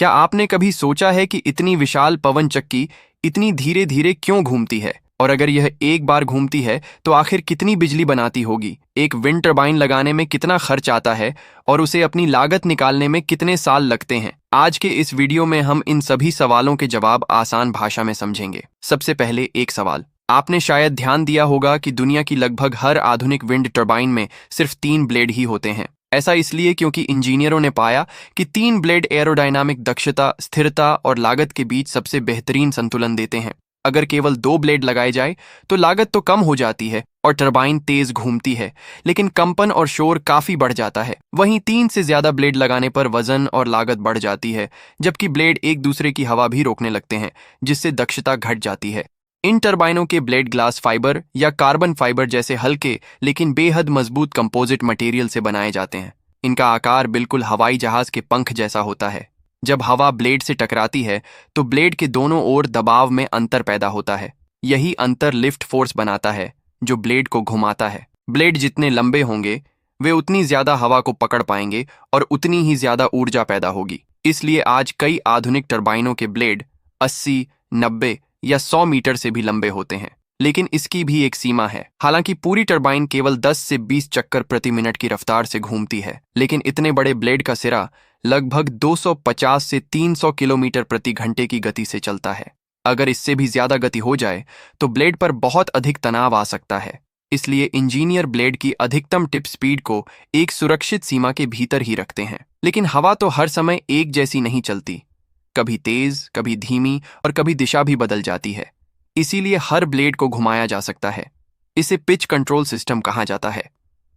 क्या आपने कभी सोचा है कि इतनी विशाल पवन चक्की इतनी धीरे धीरे क्यों घूमती है? और अगर यह एक बार घूमती है तो आखिर कितनी बिजली बनाती होगी? एक विंड टरबाइन लगाने में कितना खर्च आता है और उसे अपनी लागत निकालने में कितने साल लगते हैं? आज के इस वीडियो में हम इन सभी सवालों के जवाब आसान भाषा में समझेंगे। सबसे पहले एक सवाल। आपने शायद ध्यान दिया होगा कि दुनिया की लगभग हर आधुनिक विंड टरबाइन में सिर्फ 3 ब्लेड ही होते हैं। ऐसा इसलिए क्योंकि इंजीनियरों ने पाया कि 3 ब्लेड एरोडायनामिक दक्षता, स्थिरता और लागत के बीच सबसे बेहतरीन संतुलन देते हैं। अगर केवल 2 ब्लेड लगाए जाए तो लागत तो कम हो जाती है और टरबाइन तेज घूमती है, लेकिन कंपन और शोर काफी बढ़ जाता है। वहीं 3 से ज्यादा ब्लेड लगाने पर वजन और लागत बढ़ जाती है, जबकि ब्लेड एक दूसरे की हवा भी रोकने लगते हैं, जिससे दक्षता घट जाती है। इन टरबाइनों के ब्लेड ग्लास फाइबर या कार्बन फाइबर जैसे हल्के लेकिन बेहद मजबूत कंपोजिट मटेरियल से बनाए जाते हैं। इनका आकार बिल्कुल हवाई जहाज के पंख जैसा होता है। जब हवा ब्लेड से टकराती है तो ब्लेड के दोनों ओर दबाव में अंतर पैदा होता है। यही अंतर लिफ्ट फोर्स बनाता है जो ब्लेड को घुमाता है। ब्लेड जितने लंबे होंगे वे उतनी ज्यादा हवा को पकड़ पाएंगे और उतनी ही ज्यादा ऊर्जा पैदा होगी। इसलिए आज कई आधुनिक टरबाइनों के ब्लेड 80, 90 या 100 मीटर से भी लंबे होते हैं। लेकिन इसकी भी एक सीमा है। हालांकि पूरी टरबाइन केवल 10 से 20 चक्कर प्रति मिनट की रफ्तार से घूमती है, लेकिन इतने बड़े ब्लेड का सिरा लगभग 250 से 300 किलोमीटर प्रति घंटे की गति से चलता है। अगर इससे भी ज्यादा गति हो जाए तो ब्लेड पर बहुत अधिक तनाव आ सकता है। इसलिए इंजीनियर ब्लेड की अधिकतम टिप स्पीड को एक सुरक्षित सीमा के भीतर ही रखते हैं। लेकिन हवा तो हर समय एक जैसी नहीं चलती। कभी तेज, कभी धीमी और कभी दिशा भी बदल जाती है। इसीलिए हर ब्लेड को घुमाया जा सकता है। इसे पिच कंट्रोल सिस्टम कहा जाता है।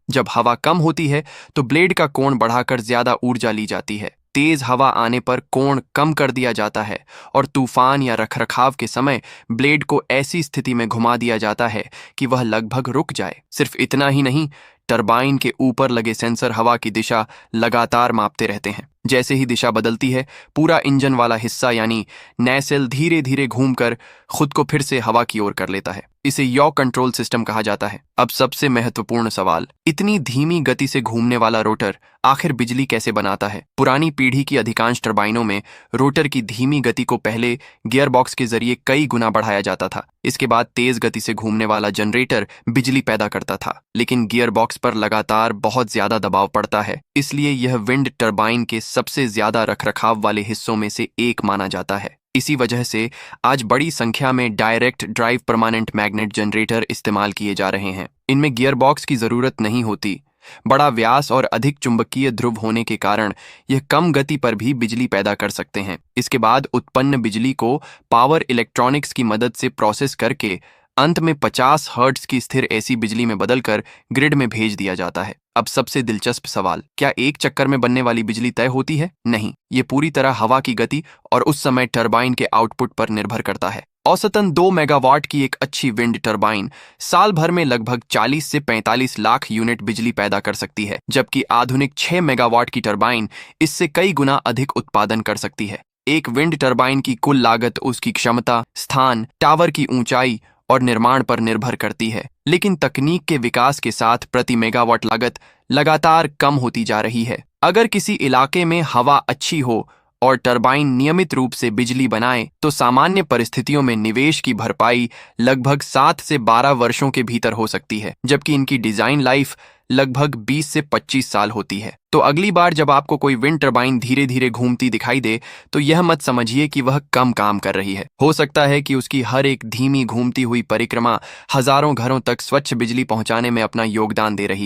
जब हवा कम होती है तो ब्लेड का कोण बढ़ाकर ज्यादा ऊर्जा ली जाती है। तेज हवा आने पर कोण कम कर दिया जाता है और तूफान या रखरखाव के समय ब्लेड को ऐसी स्थिति में घुमा दिया जाता है कि वह लगभग रुक जाए। सिर्फ इतना ही नहीं, टरबाइन के ऊपर लगे सेंसर हवा की दिशा लगातार मापते रहते हैं। जैसे ही दिशा बदलती है, पूरा इंजन वाला हिस्सा यानी नैसेल धीरे धीरे घूमकर खुद को फिर से हवा की ओर कर लेता है। इसे यॉ कंट्रोल सिस्टम कहा जाता है। अब सबसे महत्वपूर्ण सवाल, इतनी धीमी गति से घूमने वाला रोटर आखिर बिजली कैसे बनाता है? पुरानी पीढ़ी की अधिकांश टरबाइनों में रोटर की धीमी गति को पहले गियरबॉक्स के जरिए कई गुना बढ़ाया जाता था। इसके बाद तेज गति से घूमने वाला जनरेटर बिजली पैदा करता था। लेकिन गियरबॉक्स पर लगातार बहुत ज्यादा दबाव पड़ता है, इसलिए यह विंड टरबाइन के सबसे ज्यादा रखरखाव वाले हिस्सों में से एक माना जाता है। इसी वजह से आज बड़ी संख्या में direct drive permanent magnet generator इस्तेमाल किए जा रहे हैं। इनमें गियरबॉक्स की जरूरत नहीं होती। बड़ा व्यास और अधिक चुंबकीय ध्रुव होने के कारण यह कम गति पर भी बिजली पैदा कर सकते हैं। इसके बाद उत्पन्न बिजली को पावर इलेक्ट्रॉनिक्स की मदद से प्रोसेस करके अंत में 50 हर्ट्ज की स्थिर एसी बिजली में बदलकर ग्रिड में भेज दिया जाता है। अब सबसे दिलचस्प सवाल, क्या एक चक्कर में बनने वाली बिजली तय होती है? नहीं, ये पूरी तरह हवा की गति और उस समय टरबाइन के आउटपुट पर निर्भर करता है। औसतन 2 मेगावाट की एक अच्छी विंड टरबाइन साल भर में लगभग 40 से 45 लाख यूनिट बिजली पैदा कर सकती है, जबकि आधुनिक 6 मेगावाट की टरबाइन इससे कई गुना अधिक उत्पादन कर सकती है। एक विंड टरबाइन की कुल लागत उसकी क्षमता, स्थान, टावर की ऊंचाई और निर्माण पर निर्भर करती है। लेकिन तकनीक के विकास के साथ प्रति मेगावाट लागत लगातार कम होती जा रही है। अगर किसी इलाके में हवा अच्छी हो और टरबाइन नियमित रूप से बिजली बनाए तो सामान्य परिस्थितियों में निवेश की भरपाई लगभग 7 से 12 वर्षों के भीतर हो सकती है, जबकि इनकी डिजाइन लाइफ लगभग 20 से 25 साल होती है। तो अगली बार जब आपको कोई विंड टरबाइन धीरे धीरे घूमती दिखाई दे तो यह मत समझिए कि वह कम काम कर रही है। हो सकता है कि उसकी हर एक धीमी घूमती हुई परिक्रमा हजारों घरों तक स्वच्छ बिजली पहुंचाने में अपना योगदान दे रही है।